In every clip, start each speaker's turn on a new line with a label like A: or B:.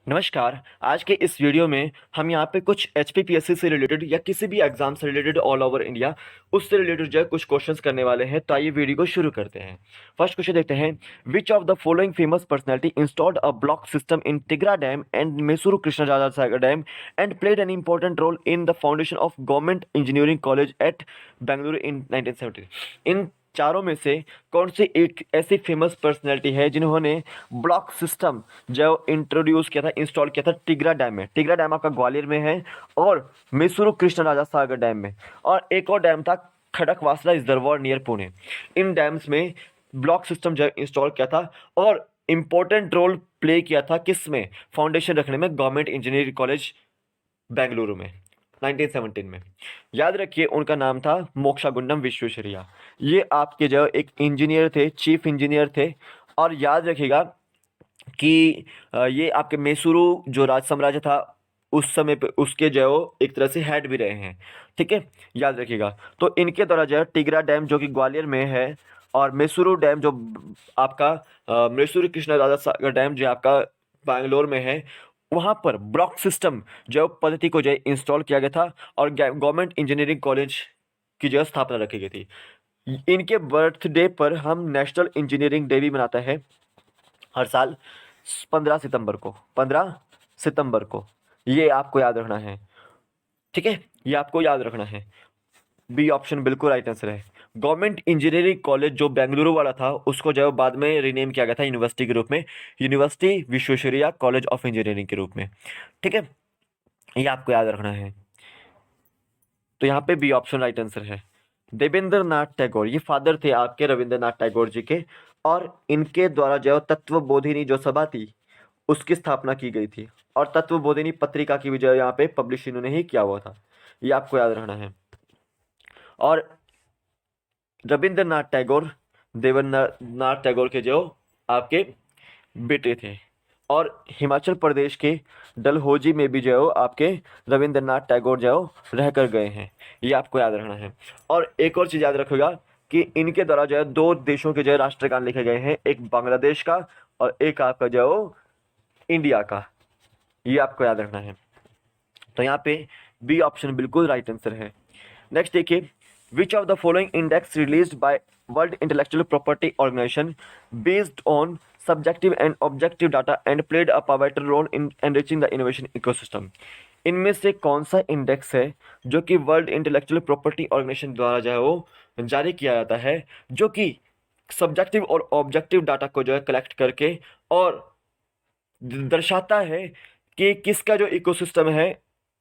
A: नमस्कार। आज के इस वीडियो में हम यहाँ पे कुछ एचपीपीएससी से रिलेटेड या किसी भी एग्जाम से रिलेटेड ऑल ओवर इंडिया उससे रिलेटेड जो है कुछ क्वेश्चंस करने वाले हैं। तो आइए वीडियो को शुरू करते हैं। फर्स्ट क्वेश्चन देखते हैं। Which of the following famous personality installed a block system in Tigra dam and Mysuru Krishnaraja Sagar dam and played an important role in the foundation of government engineering college at Bengaluru in 1970। इन चारों में से कौन सी एक ऐसी फेमस पर्सनैलिटी है जिन्होंने ब्लॉक सिस्टम जो इंट्रोड्यूस किया था, इंस्टॉल किया था तिगरा डैम में। तिगरा डैम आपका ग्वालियर में है और मैसूरू कृष्णराजा सागर डैम में, और एक और डैम था खड़कवासला रिजर्वॉयर नियर पुणे। इन डैम्स में ब्लॉक सिस्टम जो इंस्टॉल किया था और इंपॉर्टेंट रोल प्ले किया था किसमें, फाउंडेशन रखने में, गवर्नमेंट इंजीनियरिंग कॉलेज बेंगलुरु में 1917 में। याद रखिए उनका नाम था मोक्षागुंडम विश्वेश्वरैया। ये आपके जो एक इंजीनियर थे, चीफ इंजीनियर थे। और याद रखिएगा कि ये आपके मैसूरू जो राज साम्राज्य था उस समय पे उसके जो है वो एक तरह से हेड भी रहे हैं। ठीक है, याद रखिएगा। तो इनके द्वारा जो है तिगरा डैम जो कि ग्वालियर में है और मैसूरू डैम जो आपका मैसूरू कृष्णराजा सागर डैम जो आपका बैंगलोर में है, वहाँ पर ब्लॉक सिस्टम जो पद्धति को जो है इंस्टॉल किया गया था और गवर्नमेंट इंजीनियरिंग कॉलेज की जो है स्थापना रखी गई थी। इनके बर्थडे पर हम नेशनल इंजीनियरिंग डे भी मनाते हैं हर साल 15 सितंबर को। 15 सितंबर को ये आपको याद रखना है। ठीक है, ये आपको याद रखना है। बी ऑप्शन बिल्कुल राइट आंसर है। गवर्नमेंट इंजीनियरिंग कॉलेज जो बेंगलुरु वाला था उसको जो है बाद में रीनेम किया गया था यूनिवर्सिटी के रूप में, university Visvesvaraya college of engineering के रूप में। ठीक है, ये आपको याद रखना है। तो यहाँ पे बी ऑप्शन राइट आंसर है। देवेंद्र नाथ टैगोर, ये फादर थे आपके रविंद्रनाथ टैगोर जी के, और इनके द्वारा जो तत्व बोधिनी जो सभा थी उसकी स्थापना की गई थी, और तत्व बोधिनी पत्रिका की भी जो यहाँ पे पब्लिश इन्होंने ही किया हुआ था। ये आपको याद रखना है। और रविंद्रनाथ टैगोर देवेंद्रनाथ टैगोर के जो आपके बेटे थे, और हिमाचल प्रदेश के डलहौजी में भी जो है आपके रविंद्रनाथ टैगोर जो रह कर गए हैं। ये आपको याद रखना है। और एक और चीज़ याद रखिएगा कि इनके द्वारा जो है दो देशों के जो है राष्ट्रगान लिखे गए हैं, एक बांग्लादेश का और एक आपका जो इंडिया का। ये आपको याद रखना है। तो यहाँ पे बी ऑप्शन बिल्कुल राइट आंसर है। नेक्स्ट देखिए। Which of the following index released by World Intellectual Property Organization based on subjective and objective data and played a pivotal role in enriching the innovation ecosystem. इनमें से कौन सा index है जो कि world Intellectual Property organisation द्वारा जो है वो जारी किया जाता है, जो कि सब्जेक्टिव और ऑब्जेक्टिव डाटा को जो है कलेक्ट करके और दर्शाता है कि किसका जो इकोसिस्टम है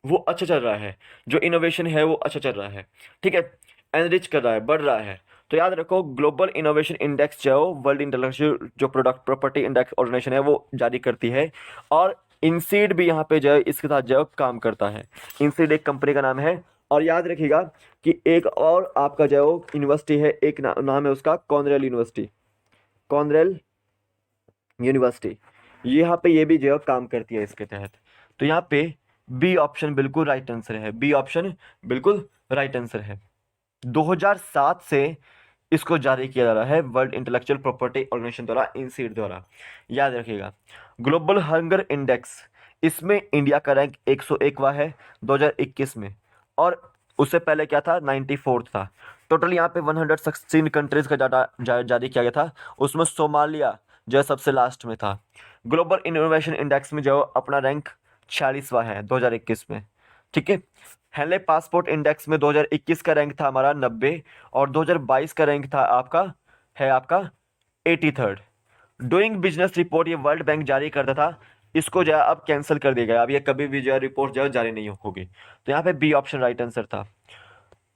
A: वो अच्छा चल रहा है, जो इनोवेशन है वो अच्छा चल रहा है। ठीक है, एनरिच कर रहा है, बढ़ रहा है। तो याद रखो ग्लोबल इनोवेशन इंडेक्स जो वर्ल्ड इंटेलेक्चुअल जो प्रोडक्ट प्रॉपर्टी इंडेक्स ऑर्गेनाइजेशन है वो जारी करती है, और इंसीड भी यहाँ पे जो है इसके साथ जो है काम करता है। इंसीड एक कंपनी का नाम है। और याद रखिएगा कि एक और आपका जो यूनिवर्सिटी है, एक नाम है उसका कॉर्नेल यूनिवर्सिटी। कॉर्नेल यूनिवर्सिटी यहाँ पे ये भी जो है काम करती है इसके तहत। तो यहाँ पे बी ऑप्शन बिल्कुल राइट आंसर है। बी ऑप्शन बिल्कुल राइट आंसर है। 2007 से इसको जारी किया जा रहा है वर्ल्ड इंटेलेक्चुअल प्रॉपर्टी ऑर्गेनाइजेशन द्वारा, इंसीड द्वारा। याद रखिएगा। ग्लोबल हंगर इंडेक्स, इसमें इंडिया का रैंक 101वां है 2021 में, और उससे पहले क्या था, 94 था। टोटल यहाँ पे 116 कंट्रीज का डाटा जारी किया गया था, उसमें सोमालिया जो है सबसे लास्ट में था। ग्लोबल इनोवेशन इंडेक्स में जो अपना रैंक 46वां है 2021 में। ठीक है, हेले पासपोर्ट इंडेक्स में 2021 का रैंक था हमारा 90, और 2022 का रैंक था आपका 83rd। डूइंग बिजनेस रिपोर्ट ये वर्ल्ड बैंक जारी करता था, इसको जो है अब कैंसिल कर दिया गया, अब ये कभी भी जो है रिपोर्ट जो है जारी नहीं होगी। तो यहाँ पे बी ऑप्शन राइट आंसर था।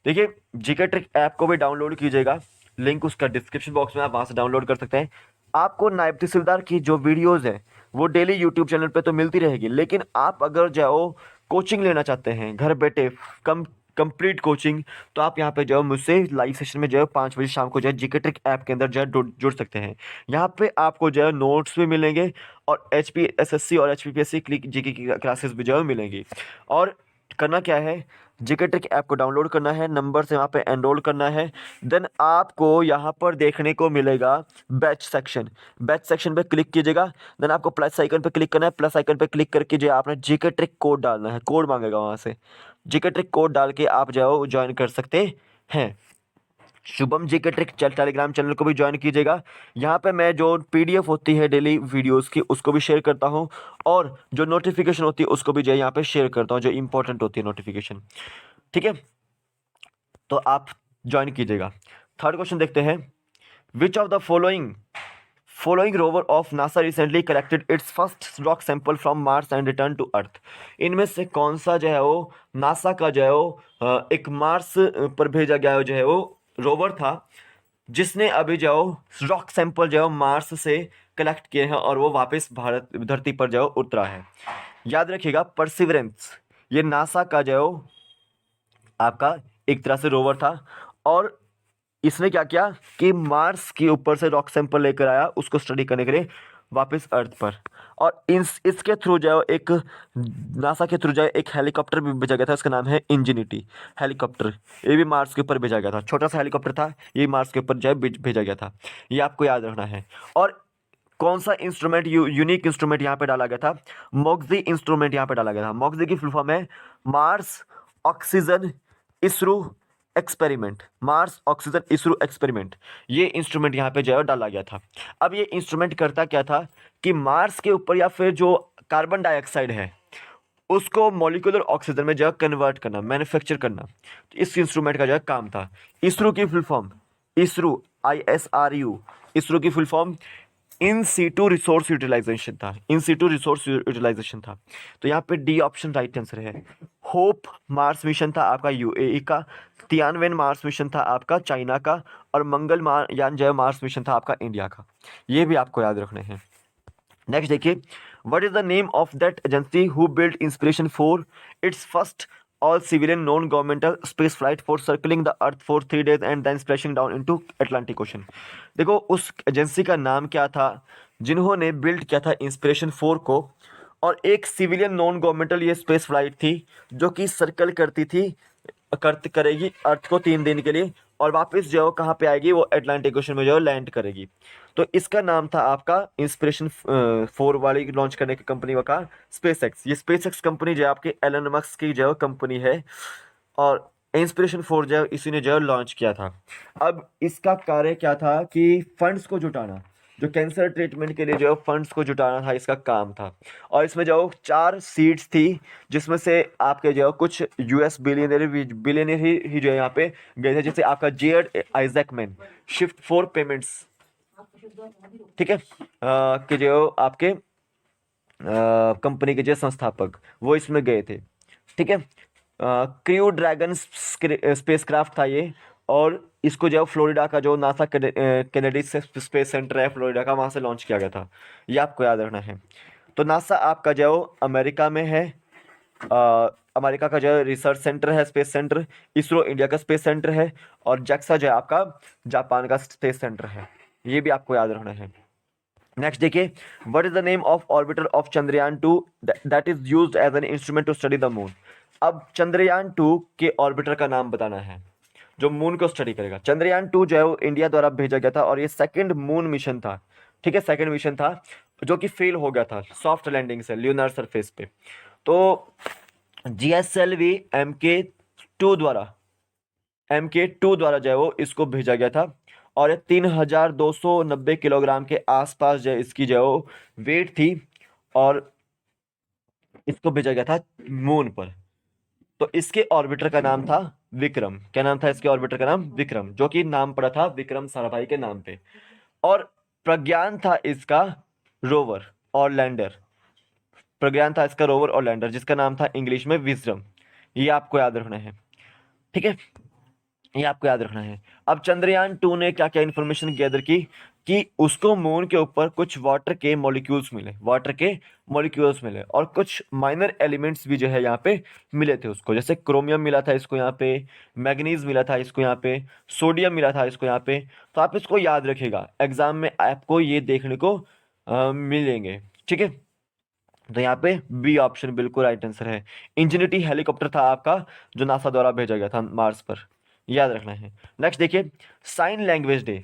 A: देखिए, जीके ट्रिक ऐप को भी डाउनलोड कीजिएगा, लिंक उसका डिस्क्रिप्शन बॉक्स में, आप वहाँ से डाउनलोड कर सकते हैं। आपको नायब तहसीलदार की जो वीडियोज़ हैं वो डेली यूट्यूब चैनल पे तो मिलती रहेगी, लेकिन आप अगर जाओ कोचिंग लेना चाहते हैं घर बैठे कम कंप्लीट कोचिंग, तो आप यहाँ पे जो है मुझसे लाइव सेशन में जो है 5 बजे शाम को जो है जीके ट्रिक ऐप के अंदर जो है जुड़ सकते हैं। यहाँ पे आपको जो है नोट्स भी मिलेंगे, और एचपीएसएससी और एचपीपीएससी क्लिक जीके की क्लासेस भी जो है मिलेंगी, और करना क्या है, जीके ट्रिक ऐप को डाउनलोड करना है, नंबर से वहाँ पे एनरोल करना है। देन आपको यहाँ पर देखने को मिलेगा बैच सेक्शन। बैच सेक्शन पे क्लिक कीजिएगा। देन आपको प्लस आइकन पे क्लिक करना है। प्लस आइकन पे क्लिक करके जो है आपने जीके ट्रिक कोड डालना है, कोड मांगेगा वहाँ से। जीके ट्रिक कोड डाल के आप जो ज्वाइन कर सकते हैं। शुभम जी के ट्रिक टेलीग्राम चैनल को भी ज्वाइन कीजिएगा। यहाँ पे मैं जो पीडीएफ होती है डेली वीडियोस की उसको भी शेयर करता हूँ, और जो नोटिफिकेशन होती है उसको भी जो है यहाँ पे शेयर करता हूँ, जो इंपॉर्टेंट होती है नोटिफिकेशन। ठीक है, तो आप ज्वाइन कीजिएगा। थर्ड क्वेश्चन देखते हैं, which of the following rover of NASA recently collected its first rock sample from Mars and return to Earth. इनमें से कौन सा जो है वो नासा का जो है वो एक मार्स पर भेजा गया जो है वो रोवर था, जिसने अभी जो रॉक सैंपल जो है मार्स से कलेक्ट किए हैं और वो वापस भारत धरती पर जो उतरा है। याद रखिएगा, परसिवरेंस ये नासा का जो आपका एक तरह से रोवर था, और इसने क्या किया कि मार्स के ऊपर से रॉक सैंपल लेकर आया उसको स्टडी करने के लिए वापस अर्थ पर। और इसके थ्रू जो है एक नासा के थ्रू जो है एक हेलीकॉप्टर भी भेजा गया था, इसका नाम है इंजेनिटी हेलीकॉप्टर। ये भी मार्स के ऊपर भेजा गया था, छोटा सा हेलीकॉप्टर था, ये मार्स के ऊपर जो है भेजा गया था। ये आपको याद रखना है। और कौन सा इंस्ट्रूमेंट यूनिक इंस्ट्रूमेंट यहाँ पे डाला गया था, मॉक्सी इंस्ट्रूमेंट यहाँ पे डाला गया था। मॉक्सी की फुल फॉर्म है Mars oxygen ISRO experiment. Mars oxygen ISRO experiment, ये इंस्ट्रूमेंट यहाँ पे जो है डाला गया था। अब ये इंस्ट्रूमेंट करता क्या था कि मार्स के ऊपर या फिर जो कार्बन डाइऑक्साइड है उसको मॉलिक्यूलर ऑक्सीजन में जो है कन्वर्ट करना, मैन्युफैक्चर करना। तो इस इंस्ट्रूमेंट का जो है काम था। इसरो की full form, ISRU ISRU, ISRU की full form in situ resource utilization था। इन सीटू रिसोर्स यूटिलाइजेशन था। तो यहाँ पे डी ऑप्शन राइट आंसर है। होप मार्स मिशन था आपका UAE का, तियानवेन मार्स मिशन था आपका चाइना का, और मंगल यान जो मार्स मिशन था आपका इंडिया का। ये भी आपको याद रखने हैं। नेक्स्ट देखिए, what is the name of that agency who build Inspiration 4, it's first all civilian non governmental space flight for circling the Earth for 3 days and then splashing down into Atlantic Ocean. देखो उस agency का नाम क्या था जिन्होंने build किया था inspiration 4 को, और एक सिविलियन नॉन गवर्नमेंटल ये स्पेस फ्लाइट थी जो कि सर्कल करती थी, करेगी अर्थ को 3 दिन के लिए, और वापस जो कहाँ पे आएगी, वो अटलांटिक ओशन में जो लैंड करेगी। तो इसका नाम था आपका इंस्पिरेशन 4 वाली लॉन्च करने की कंपनी का स्पेसएक्स। ये स्पेसएक्स कंपनी जो है आपके एलन मस्क की जो कंपनी है, और इंस्पिरेशन 4 जो है इसी ने जो लॉन्च किया था। अब इसका कार्य क्या था कि फंड्स को जुटाना, जो कैंसर ट्रीटमेंट के लिए जो फंड्स को जुटाना था इसका काम था। और इसमें जो 4 सीट्स थी, जिसमें से आपके जो कुछ US बिलियनर ही जो है यहाँ पे गए थे, जैसे आपका जेड आइजैकमैन, शिफ्ट फॉर पेमेंट्स, ठीक है, कि जो आपके कंपनी के जो संस्थापक वो इसमें गए थे। ठीक है, क्रू ड्रैगन स्पेसक्राफ्ट था ये, और इसको जो फ्लोरिडा का जो नासा कैनेडी स्पेस सेंटर है फ्लोरिडा का, वहाँ से लॉन्च किया गया था। ये आपको याद रखना है। तो नासा आपका जो अमेरिका में है, अमेरिका का जो रिसर्च सेंटर है स्पेस सेंटर, इसरो इंडिया का स्पेस सेंटर है, और जैक्सा जो है आपका जापान का स्पेस सेंटर है। ये भी आपको याद रखना है। नेक्स्ट देखिए, what is the name of orbiter of Chandrayaan 2 that is used as an instrument to study the moon. अब चंद्रयान 2 के ऑर्बिटर का नाम बताना है जो मून को स्टडी करेगा। चंद्रयान 2 जो है वो इंडिया द्वारा भेजा गया था, और ये सेकंड मून मिशन था। ठीक है, सेकंड मिशन था जो कि फेल हो गया था सॉफ्ट लैंडिंग से ल्यूनर सरफेस पे। तो GSLV MK2 द्वारा जो है वो इसको भेजा गया था, और ये 3290 किलोग्राम के आसपास जो है इसकी जो है वो वेट थी, और इसको भेजा गया था मून पर। तो इसके ऑर्बिटर का नाम था विक्रम। क्या नाम था इसके ऑर्बिटर का नाम? विक्रम, जो कि नाम पड़ा था विक्रम साराभाई के नाम पे। और प्रज्ञान था इसका रोवर और लैंडर। प्रज्ञान था इसका रोवर और लैंडर, जिसका नाम था इंग्लिश में विजडम। ये आपको याद रखना है। ठीक है, ये आपको याद रखना है। अब चंद्रयान 2 ने क्या क्या इंफॉर्मेशन गैदर की कि उसको मून के ऊपर कुछ वाटर के मॉलिक्यूल्स मिले, और कुछ माइनर एलिमेंट्स भी जो है यहाँ पे मिले थे उसको, जैसे क्रोमियम मिला था इसको यहाँ पे, मैग्नीज मिला था इसको यहाँ पे, सोडियम मिला था इसको यहाँ पे। तो आप इसको याद रखिएगा, एग्जाम में आपको ये देखने को मिलेंगे। ठीक है, तो यहाँ पे बी ऑप्शन बिल्कुल राइट आंसर है। इंजेनिटी हेलीकॉप्टर था आपका जो नासा द्वारा भेजा गया था मार्स पर, याद रखना है। नेक्स्ट देखिए, sign language day.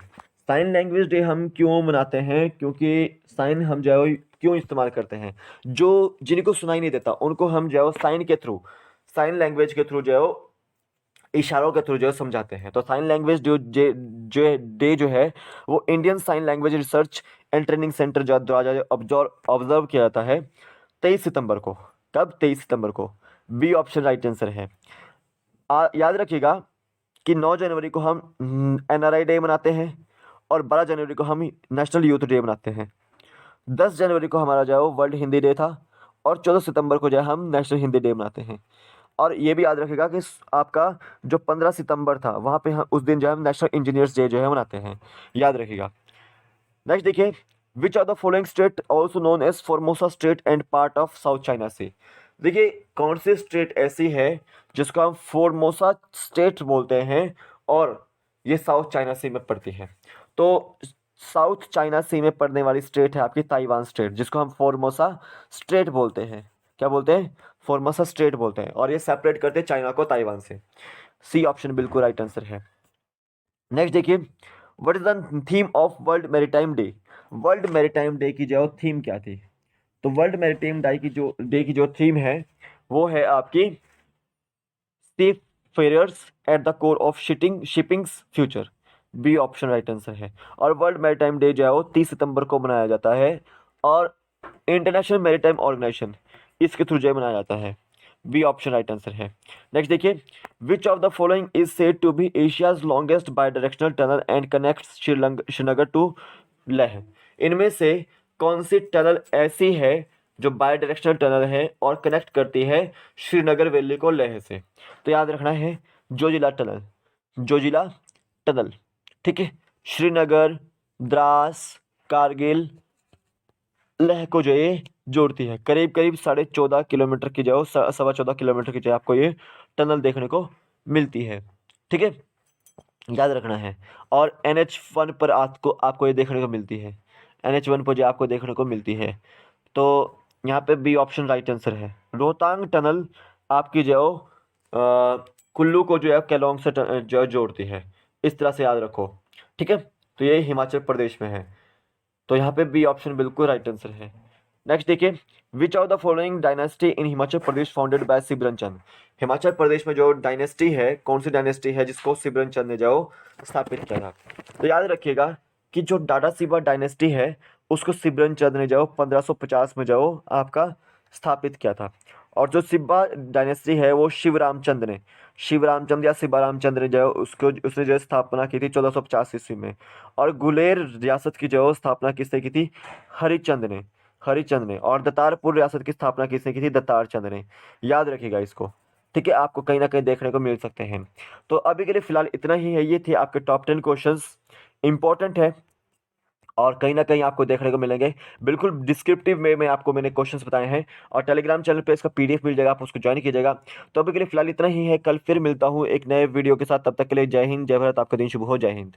A: Sign language day हम क्यों मनाते हैं? क्योंकि साइन हम जो है क्यों इस्तेमाल करते हैं, जो जिनको सुनाई नहीं देता उनको हम जो है साइन के थ्रू, साइन लैंग्वेज के थ्रू जो है इशारों के थ्रू जो है समझाते हैं। तो साइन लैंग्वेज जो डे जो है वो Indian sign language research and training centre जो द्वारा ऑब्जर्व किया जाता है 23 सितंबर को। कब? 23 सितंबर को। बी ऑप्शन राइट आंसर है। याद रखिएगा कि 9 जनवरी को हम NRI डे मनाते हैं और 12 जनवरी को हम नेशनल यूथ डे मनाते हैं। 10 जनवरी को हमारा जो है वो वर्ल्ड हिंदी डे था और 14 सितंबर को जो है हम नेशनल हिंदी डे मनाते हैं। और ये भी याद रखिएगा कि आपका जो 15 सितंबर था वहाँ पे हम उस दिन जो है हम नेशनल इंजीनियर्स डे जो है मनाते हैं, याद रखिएगा। नेक्स्ट देखिए, which are the following state also known as Formosa state and part of South China Sea. देखिए कौन सी स्टेट ऐसी है जिसको हम फॉर्मोसा स्टेट बोलते हैं और ये साउथ चाइना सी में पड़ती है। तो साउथ चाइना सी में पड़ने वाली स्टेट है आपकी ताइवान स्टेट, जिसको हम फॉर्मोसा स्टेट बोलते हैं। क्या बोलते हैं? फॉर्मोसा स्टेट बोलते हैं, और ये सेपरेट करते हैं चाइना को ताइवान से। सी ऑप्शन बिल्कुल राइट आंसर है। नेक्स्ट देखिए, what is the theme of world maritime day. World maritime day की जो थीम क्या थी? तो वर्ल्ड मैरीटाइम डे की जो थीम है वो है आपकी seafarers at the core of shipping's future. B option right answer है। और वर्ल्ड मैरीटाइम डे जो है वो 30 सितंबर को मनाया जाता है और इंटरनेशनल मैरीटाइम ऑर्गेनाइजेशन इसके थ्रू जो है मनाया जाता है। बी ऑप्शन राइट आंसर है। नेक्स्ट देखिए, which of the following is said to be Asia's longest bidirectional tunnel and connect Srinagar to Leh. इनमें से कौन सी टनल ऐसी है जो बाई डायरेक्शनल टनल है और कनेक्ट करती है श्रीनगर वैली को लेह से? तो याद रखना है जोजिला टनल, जोजिला टनल, ठीक है। श्रीनगर, द्रास, कारगिल, लेह को जो ये जोड़ती है। करीब करीब 14.5 किलोमीटर की जो 14.25 किलोमीटर की जो आपको ये टनल देखने को मिलती है, ठीक है, याद रखना है। और NH1 पर आपको ये देखने को मिलती है, NH1 पर जो आपको देखने को मिलती है। तो यहाँ पे बी ऑप्शन राइट आंसर है। रोहतांग टनल आपकी जो कुल्लू को जो है केलोंग से जो है जोड़ती है। इस तरह से याद रखो, ठीक है। तो ये हिमाचल प्रदेश में है, तो यहाँ पे बी ऑप्शन बिल्कुल राइट आंसर है। नेक्स्ट देखिए, which of the following dynasty in Himachal Pradesh founded by Sibran Chand. Himachal Pradesh में जो डायनेस्टी है, कौन सी डायनेस्टी है जिसको सिबरन चंद ने जो स्थापित किया था? तो याद रखिएगा कि जो डाडा सिबा डायनेस्टी है उसको सिबरन चंद ने जो 1550 में जो आपका स्थापित किया था। और जो सिब्बा डायनेस्टी है वो शिवरामचंद या सिबा रामचंद ने जो उसने जो स्थापना की थी 1450 ईस्वी में। और गुलेर रियासत की जो स्थापना किसने की थी? हरिचंद ने। और दतारपुर रियासत की स्थापना किसने की थी? दत्तार चंद ने। याद रखिएगा इसको, ठीक है, आपको कहीं ना कहीं देखने को मिल सकते हैं। तो अभी के लिए फिलहाल इतना ही है। ये थे आपके टॉप 10 क्वेश्चंस, इंपॉर्टेंट है और कहीं ना कहीं आपको देखने को मिलेंगे। बिल्कुल डिस्क्रिप्टिव में आपको मैंने क्वेश्चंस बताए हैं और टेलीग्राम चैनल पे इसका PDF मिल जाएगा, आप उसको ज्वाइन कीजिएगा। तो अभी के लिए फिलहाल इतना ही है, कल फिर मिलता हूँ एक नए वीडियो के साथ। तब तक के लिए जय हिंद, जय भारत, आपका दिन शुभ हो। जय हिंद।